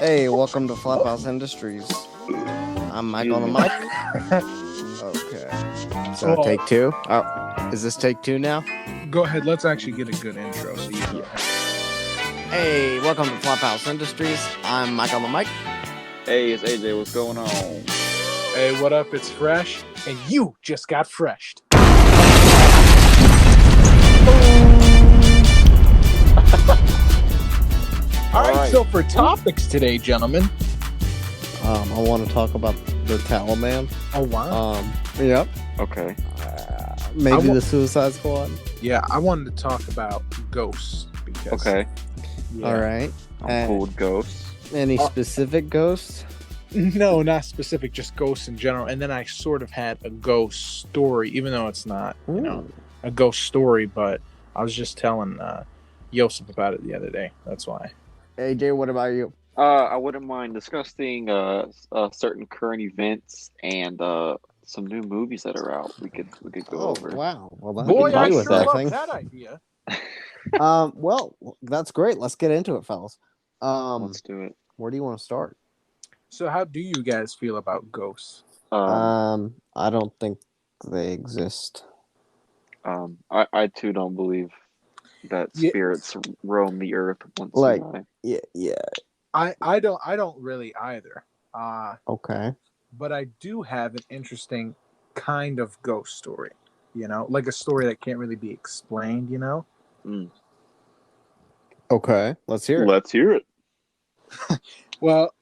Hey, welcome to Flophouse Industries. I'm Mike on the mic. Okay. So Well- take two. Oh, is this take two now? Go ahead. Let's actually get a good intro. So Hey, welcome to Flophouse Industries. I'm Mike on the mic. Hey, it's AJ. What's going on? Hey, what up? It's Fresh, and you just got freshed. All right. So for topics today, gentlemen. I want to talk about the Taliban. Oh wow. Yep. Okay. Maybe the Suicide Squad. Yeah, I wanted to talk about ghosts because. Okay. Yeah. All right. I'm cool with ghosts. Any specific ghosts? No, not specific, just ghosts in general. And then I sort of had a ghost story, even though it's not, a ghost story. But I was just telling Joseph about it the other day. That's why. AJ, what about you? I wouldn't mind discussing certain current events and some new movies that are out. We could go over. Wow. Well, that Boy, I with sure love thing. that idea. Well, that's great. Let's get into it, fellas. Let's do it. Where do you want to start? So, how do you guys feel about ghosts? I don't think they exist. I too don't believe that spirits roam the earth once you die. Yeah. I don't really either. Okay. But I do have an interesting kind of ghost story. Like a story that can't really be explained. Okay. Let's hear it. Let's hear it. Well,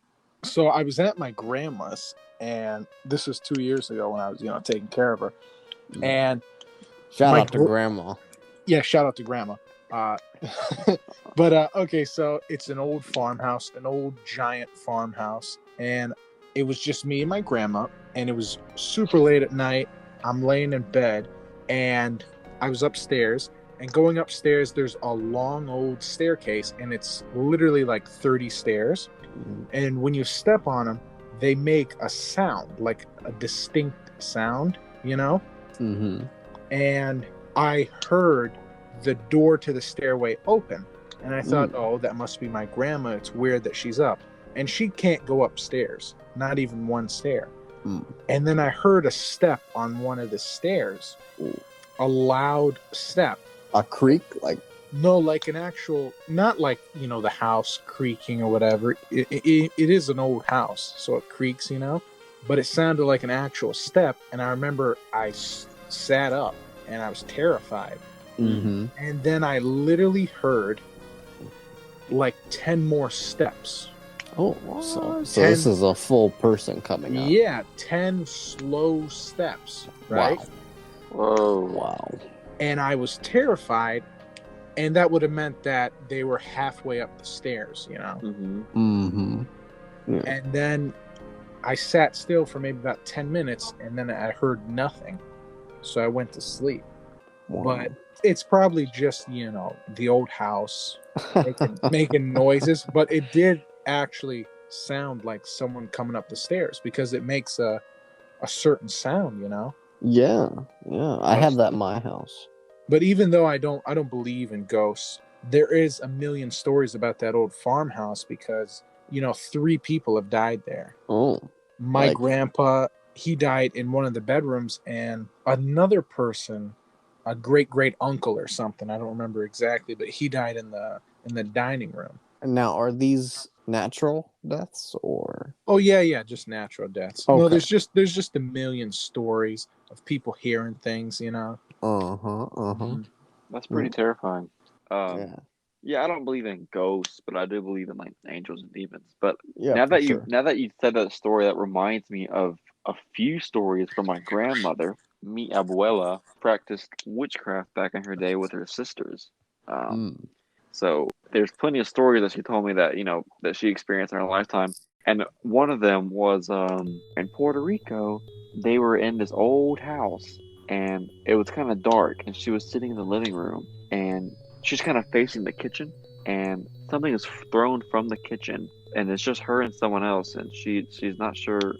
so I was at my grandma's, and this was 2 years ago when I was, taking care of her. And shout out to grandma. Yeah, shout out to grandma. But okay, so it's an old farmhouse, an old giant farmhouse, and it was just me and my grandma, and it was super late at night. I'm laying in bed, and I was upstairs, and going upstairs, there's a long old staircase, and it's literally like 30 stairs. And when you step on them, they make a sound, like a distinct sound, Mm-hmm. And I heard the door to the stairway open. And I thought, oh, that must be my grandma. It's weird that she's up. And she can't go upstairs, not even one stair. And then I heard a step on one of the stairs, a loud step. A creak? No, like an actual, not like, the house creaking or whatever. It is an old house, so it creaks, but it sounded like an actual step. And I remember I sat up and I was terrified. Mm-hmm. And then I literally heard like 10 more steps. Oh, so this is a full person coming up. Yeah, 10 slow steps, right? Wow. Whoa. Wow. And I was terrified. And that would have meant that they were halfway up the stairs, Mm-hmm. Mm-hmm. Yeah. And then I sat still for maybe about 10 minutes, and then I heard nothing. So I went to sleep. Wow. But it's probably just, the old house making noises. But it did actually sound like someone coming up the stairs because it makes a certain sound, Yeah. I have that in my house. But even though I don't believe in ghosts, there is a million stories about that old farmhouse because, 3 people have died there. Oh. My grandpa, he died in one of the bedrooms, and another person, a great uncle or something, I don't remember exactly, but he died in the dining room. Now, are these natural deaths or? Oh yeah, just natural deaths. Okay. No, there's just a million stories of people hearing things, That's pretty terrifying. Yeah. I don't believe in ghosts, but I do believe in like angels and demons. But Yeah, now that you said that story, that reminds me of a few stories from my grandmother. Mi abuela practiced witchcraft back in her day with her sisters. So there's plenty of stories that she told me that that she experienced in her lifetime. And one of them was in Puerto Rico. They were in this old house, and it was kind of dark, and she was sitting in the living room, and she's kind of facing the kitchen, and something is thrown from the kitchen, and it's just her and someone else, and she's not sure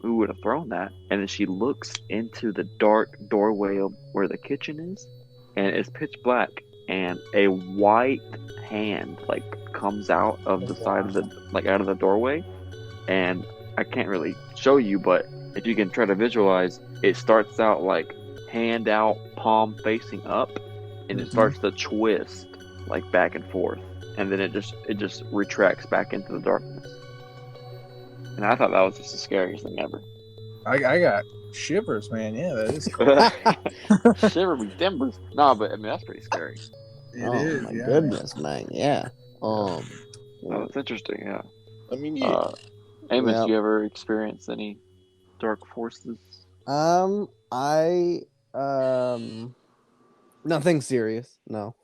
who would have thrown that. And then she looks into the dark doorway of where the kitchen is, and it's pitch black, and a white hand like comes out of the side of the out of the doorway, and I can't really show you, but if you can try to visualize, it starts out like hand out, palm facing up, and it starts to twist like back and forth, and then it just retracts back into the darkness. And I thought that was just the scariest thing ever. I got shivers, man. Yeah, that is cool. Shiver me timbers. No, but I mean that's pretty scary. My goodness, man. Yeah. Oh, that's interesting. Yeah. I mean, Amos, Yep. you ever experienced any dark forces? I nothing serious. No.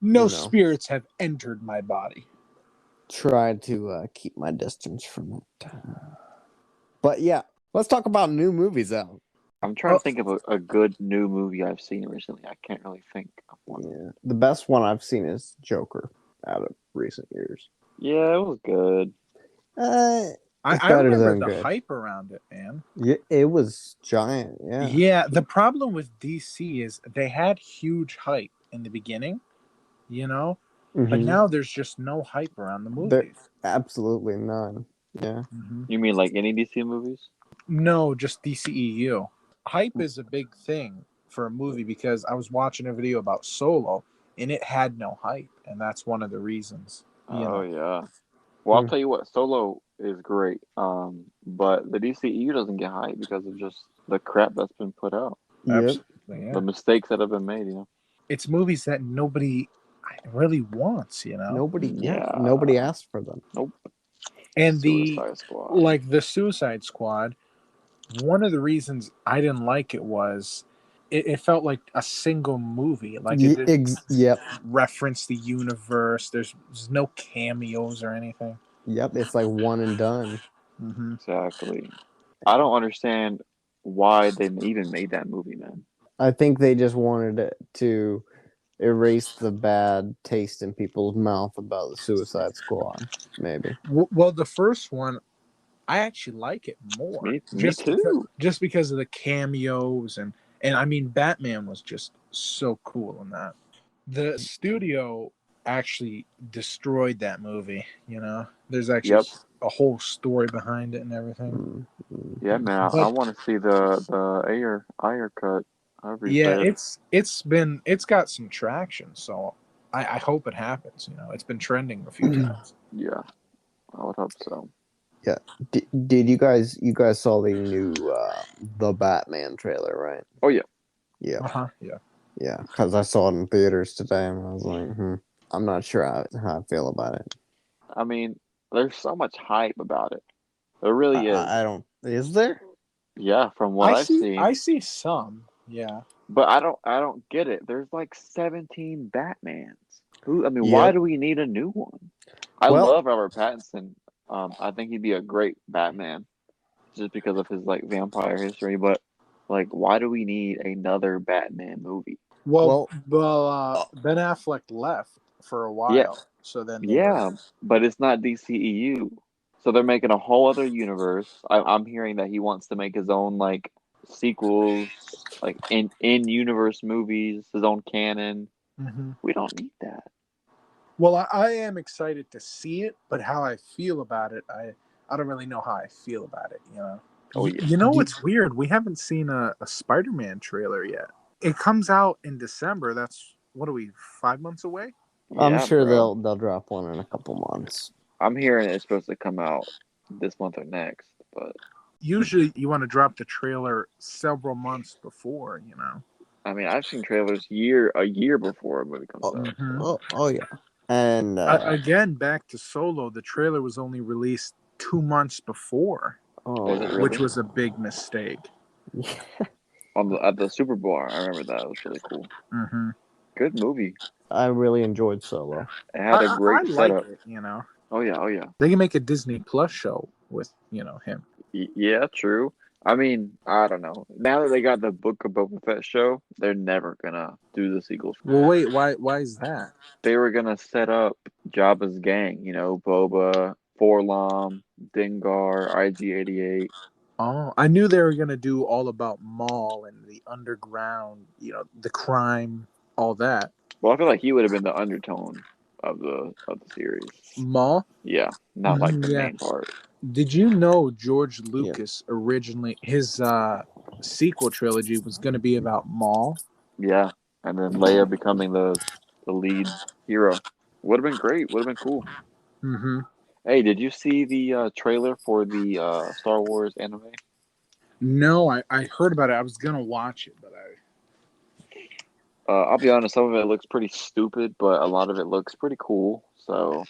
no spirits have entered my body. Try to keep my distance from it. But yeah, let's talk about new movies out. I'm trying to think of a good new movie I've seen recently. I can't really think of one. Yeah, the best one I've seen is Joker out of recent years. Yeah, it was good. I remember the hype around it, man. Yeah, it was giant. Yeah. Yeah, the problem with DC is they had huge hype in the beginning, but now there's just no hype around the movies. Absolutely none. Yeah. You mean like any DC movies? No, just DCEU. Hype is a big thing for a movie because I was watching a video about Solo and it had no hype, and that's one of the reasons. Yeah. Well, I'll tell you what, Solo is great, but the DCEU doesn't get hype because of just the crap that's been put out. Absolutely, yeah. The mistakes that have been made, It's movies that nobody really wants, Nobody asked for them. Nope. And Suicide Squad. like the Suicide Squad, one of the reasons I didn't like it was it felt like a single movie. Like it didn't reference the universe. There's no cameos or anything. Yep, it's like one and done. Exactly. I don't understand why they even made that movie, man. I think they just wanted to erase the bad taste in people's mouth about the Suicide Squad, maybe. Well, the first one, I actually like it more. Me too. Just because of the cameos and I mean, Batman was just so cool in that. The studio actually destroyed that movie. There's actually a whole story behind it and everything. Yeah, man. I want to see the Ayer cut. Yeah, it's got some traction, so I hope it happens. It's been trending a few times. Yeah, I would hope so. Yeah. Did you guys saw the new the Batman trailer, right? Oh yeah. Yeah. Yeah, because I saw it in theaters today, and I was like, I'm not sure how I feel about it. I mean, there's so much hype about it. There really is. I don't. Is there? Yeah, from what I've seen. I see some. Yeah. But I don't get it. There's like 17 Batmans. Why do we need a new one? I love Robert Pattinson. I think he'd be a great Batman just because of his like vampire history, but like why do we need another Batman movie? Well, Ben Affleck left for a while. Yeah. So then but it's not DCEU. So they're making a whole other universe. I'm hearing that he wants to make his own like sequels, like in universe movies, his own canon. We don't need that. Well, I am excited to see it, but how I feel about it, I don't really know how I feel about it. Oh, yeah. You know what's weird? We haven't seen a Spider-Man trailer yet. It comes out in December. That's what are we 5 months away? I'm sure they'll drop one in a couple months. I'm hearing it's supposed to come out this month or next, but usually you want to drop the trailer several months before, I mean, I've seen trailers a year before a movie comes out. Oh yeah. And again, back to Solo, the trailer was only released 2 months before, which was a big mistake. At the Super Bowl, I remember that. It was really cool. Good movie. I really enjoyed Solo. It had a great setup. Like it, Oh yeah. They can make a Disney Plus show with him. Yeah, true. I mean, I don't know. Now that they got the Book of Boba Fett show, they're never gonna do the sequels. Well, wait, why is that? They were gonna set up Jabba's gang. Boba, Forlom, Dengar, IG-88. Oh, I knew they were gonna do all about Maul and the underground, the crime, all that. Well, I feel like he would have been the undertone of the series. Maul? Yeah, not like the Yeah. main part. Did you know George Lucas originally, his sequel trilogy was going to be about Maul? Yeah, and then Leia becoming the lead hero would have been great. Would have been cool. Mm-hmm. Hey, did you see the trailer for the Star Wars anime? No, I heard about it. I was going to watch it, but I'll be honest, some of it looks pretty stupid, but a lot of it looks pretty cool. So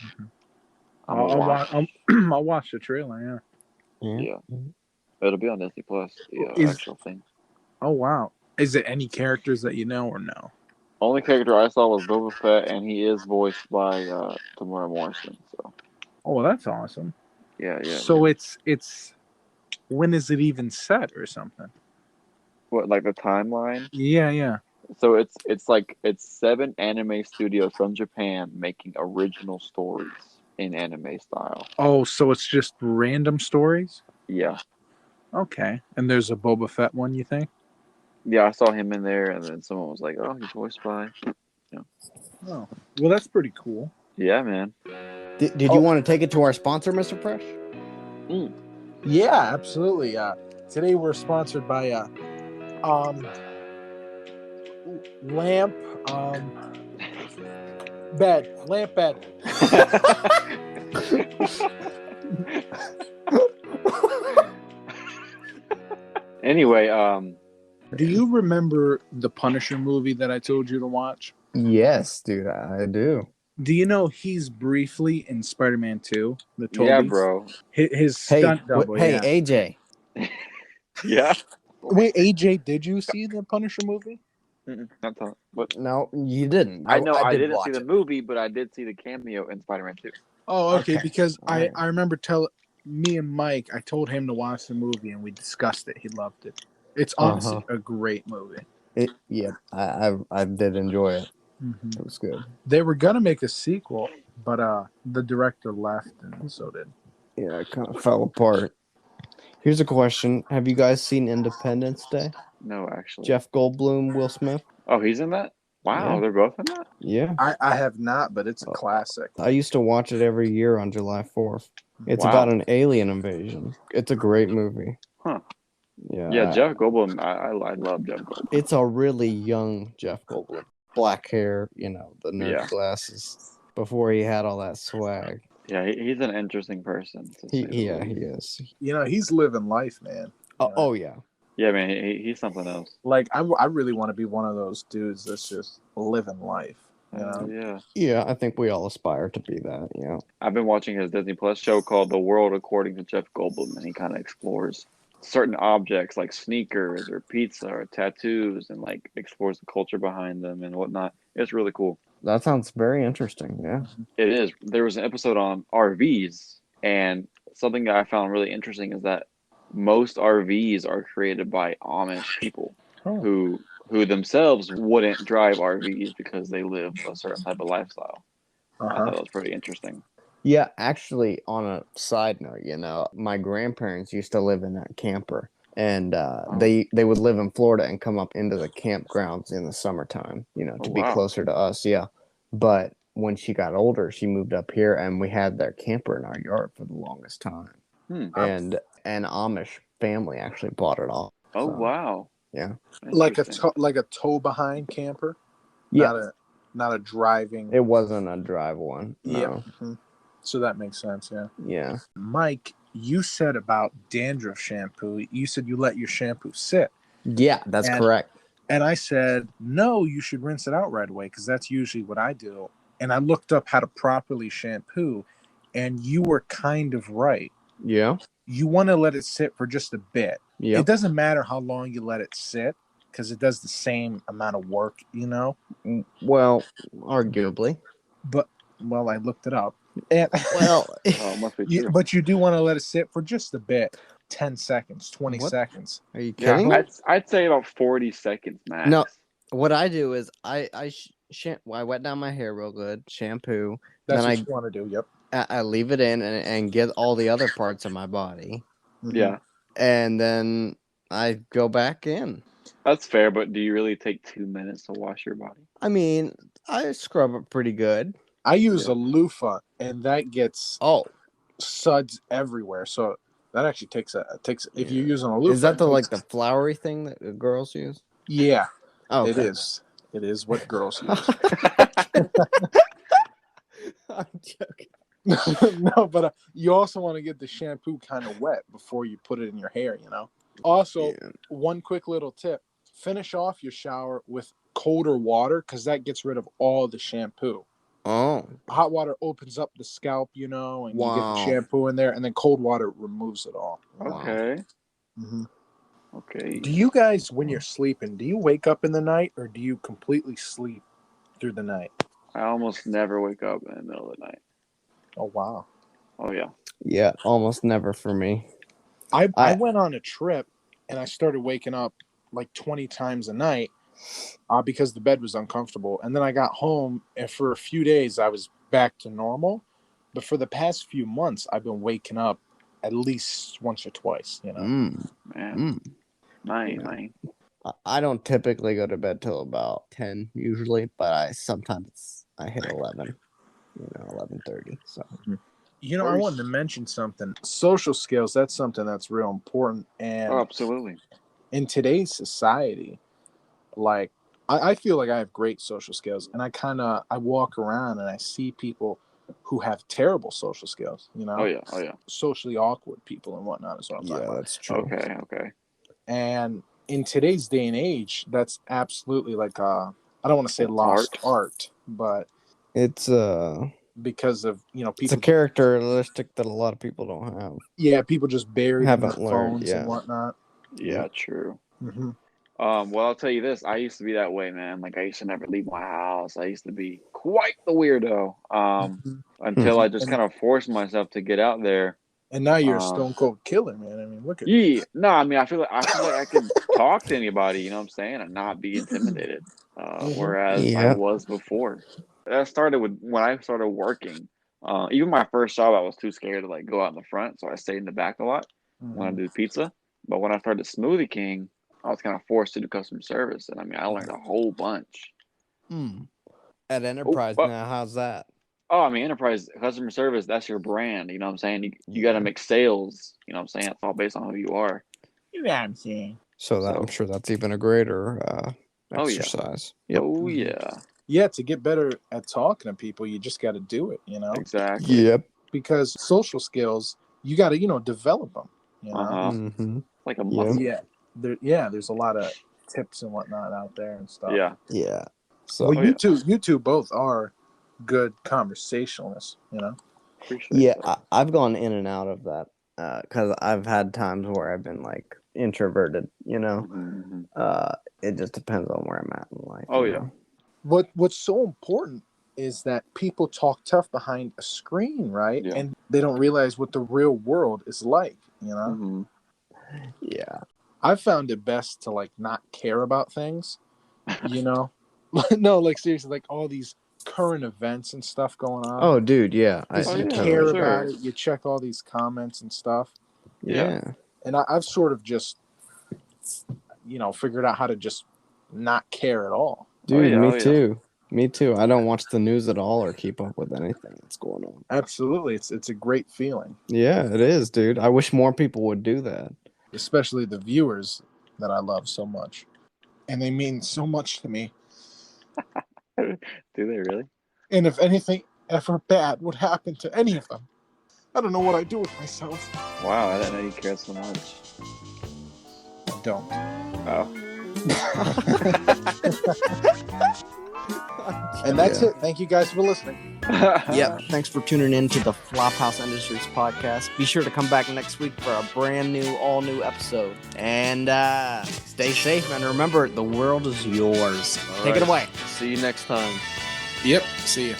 I'm gonna watch. I'll watch the trailer, Yeah, it'll be on Disney Plus. The yeah. actual thing. Oh, wow. Is it any characters that you know or no? Only character I saw was Boba Fett, and he is voiced by Tamora Morrison. So Oh, well, that's awesome. yeah. So it's when is it even set or something? What, like the timeline? Yeah. So it's 7 anime studios from Japan making original stories in anime style. Oh, so it's just random stories? Yeah. Okay. And there's a Boba Fett one, you think? Yeah, I saw him in there, and then someone was like, "Oh, he's voiced by." Yeah. Oh, well, that's pretty cool. Yeah, man. Did you want to take it to our sponsor, Mr. Fresh? Yeah, absolutely. Today we're sponsored by lamp bed. Anyway, Do you remember the Punisher movie that I told you to watch? Yes, dude, I do. Do you know he's briefly in Spider-Man 2, the Toby? yeah, bro. His stunt double. Hey, yeah. AJ. Yeah. Wait, AJ, did you see the Punisher movie? Not talking. What? No, you didn't. I know I did didn't see watch the movie, but I did see the cameo in Spider-Man 2. Oh, okay. Okay. Because Right. I remember me and Mike, I told him to watch the movie and we discussed it. He loved it. It's honestly a great movie. I did enjoy it. Mm-hmm. It was good. They were gonna make a sequel, but the director left, and so did. Yeah, it kind of fell apart. Here's a question: have you guys seen Independence Day? No, actually. Jeff Goldblum, Will Smith. Oh, he's in that? Wow, Yeah. they're both in that? Yeah. I have not, but it's a classic. I used to watch it every year on July 4th. It's Wow. about an alien invasion. It's a great movie. Huh. Yeah. Yeah, Jeff Goldblum. I love Jeff Goldblum. It's a really young Jeff Goldblum. Black hair, the nerd glasses. Before he had all that swag. Yeah, he's an interesting person. He is. He's living life, man. Oh yeah. Yeah, man, he's something else. Like I really want to be one of those dudes that's just living life. Yeah. Yeah, I think we all aspire to be that. Yeah. I've been watching his Disney Plus show called The World According to Jeff Goldblum, and he kind of explores certain objects like sneakers or pizza or tattoos, and like explores the culture behind them and whatnot. It's really cool. That sounds very interesting. Yeah. It is. There was an episode on RVs, and something that I found really interesting is that most RVs are created by Amish people who themselves wouldn't drive RVs because they live a certain type of lifestyle. I thought that was pretty interesting. Yeah, actually, on a side note, my grandparents used to live in that camper, and they would live in Florida and come up into the campgrounds in the summertime, to be closer to us. Yeah, but when she got older, she moved up here, and we had their camper in our yard for the longest time. And an Amish family actually bought it all. Oh, wow. Yeah. Like a tow behind camper? Yeah. Not a driving. It wasn't a drive one. No. Yeah. Mm-hmm. So that makes sense, yeah. Yeah. Mike, you said about dandruff shampoo, you said you let your shampoo sit. Yeah, that's correct. And I said, no, you should rinse it out right away because that's usually what I do. And I looked up how to properly shampoo, and you were kind of right. Yeah. You want to let it sit for just a bit. Yeah. It doesn't matter how long you let it sit because it does the same amount of work, Well, arguably. But, I looked it up. And, it must be true. But you do want to let it sit for just a bit. 10 seconds, 20 seconds. Are you kidding? Yeah, I'd say about 40 seconds max. No, what I do is I wet down my hair real good, shampoo. That's what you want to do, yep. I leave it in and get all the other parts of my body. Yeah. And then I go back in. That's fair, but do you really take 2 minutes to wash your body? I mean, I scrub it pretty good. I use a loofah, and that gets suds everywhere. So that actually takes if you're using a loofah. Is that the flowery thing that girls use? Yeah, okay. It is. It is what girls use. I'm joking. No, but you also want to get the shampoo kind of wet before you put it in your hair, you know? Also, one quick little tip. Finish off your shower with colder water because that gets rid of all the shampoo. Oh. Hot water opens up the scalp, you know, and you get the shampoo in there, and then cold water removes it all. Okay. Mm-hmm. Okay. Do you guys, when you're sleeping, do you wake up in the night or do you completely sleep through the night? I almost never wake up in the middle of the night. Oh, wow. Oh, yeah. Yeah, almost never for me. I went on a trip and I started waking up like 20 times a night because the bed was uncomfortable. And then I got home and for a few days I was back to normal. But for the past few months, I've been waking up at least once or twice, you know? Man. Nice. I don't typically go to bed till about 10 usually, but sometimes I hit 11, 11:30. So, you know, I wanted to mention something. Social skills, that's something that's real important. And absolutely. In today's society, like, I feel like I have great social skills, and I walk around and I see people who have terrible social skills, you know? Oh, yeah. Socially awkward people and whatnot is what I'm talking about. That's true. Okay. And in today's day and age, that's absolutely like I don't want to say lost art, but it's because of people. It's a characteristic that a lot of people don't have. Yeah, people just buried in their learned, phones and whatnot. Yeah, true. Mm-hmm. Well, I'll tell you this. I used to be that way, man. Like, I used to never leave my house. I used to be quite the weirdo until I just kind of forced myself to get out there. And now you're a stone cold killer, man. I mean, look at you. No, I mean, I feel like I can talk to anybody, you know what I'm saying, and not be intimidated. Whereas I was before. That started with when I started working. Even my first job, I was too scared to like go out in the front, so I stayed in the back a lot when I did pizza. But when I started Smoothie King, I was kind of forced to do customer service, and I mean, I learned a whole bunch. At Enterprise now, how's that? Oh, I mean, Enterprise customer service, that's your brand. You know what I'm saying? You got to make sales. You know what I'm saying? It's all based on who you are. You know what I'm saying? So I'm sure that's even a greater exercise. Yeah. Oh, yeah. Yeah, to get better at talking to people, you just got to do it, you know? Exactly. Yep. Because social skills, you got to, develop them, you know? Like a muscle. Yeah. There's a lot of tips and whatnot out there and stuff. Yeah. So well, you two both are good conversationalists, you know? Appreciate that. I've gone in and out of that because I've had times where I've been like introverted, you know? It just depends on where I'm at in life. Oh, yeah. What's so important is that people talk tough behind a screen, right? Yeah. And they don't realize what the real world is like, you know? Yeah. I've found it best to like not care about things, you know? No, like seriously, like all these current events and stuff going on. Oh, dude, yeah. You care about it. You check all these comments and stuff. Yeah. And I've sort of just, figured out how to just not care at all. Dude, me too. Me too. I don't watch the news at all or keep up with anything that's going on. Absolutely. It's a great feeling. Yeah, it is, dude. I wish more people would do that. Especially the viewers that I love so much. And they mean so much to me. Do they really? And if anything ever bad would happen to any of them, I don't know what I'd do with myself. Wow, I didn't know you cared so much. I don't. Oh. And that's it. Thank you guys for listening. Yep. Thanks for tuning in to the Flophouse Industries podcast. Be sure to come back next week for a brand new, all new episode. And stay safe. And remember, the world is yours. Take it away. See you next time. Yep. See you.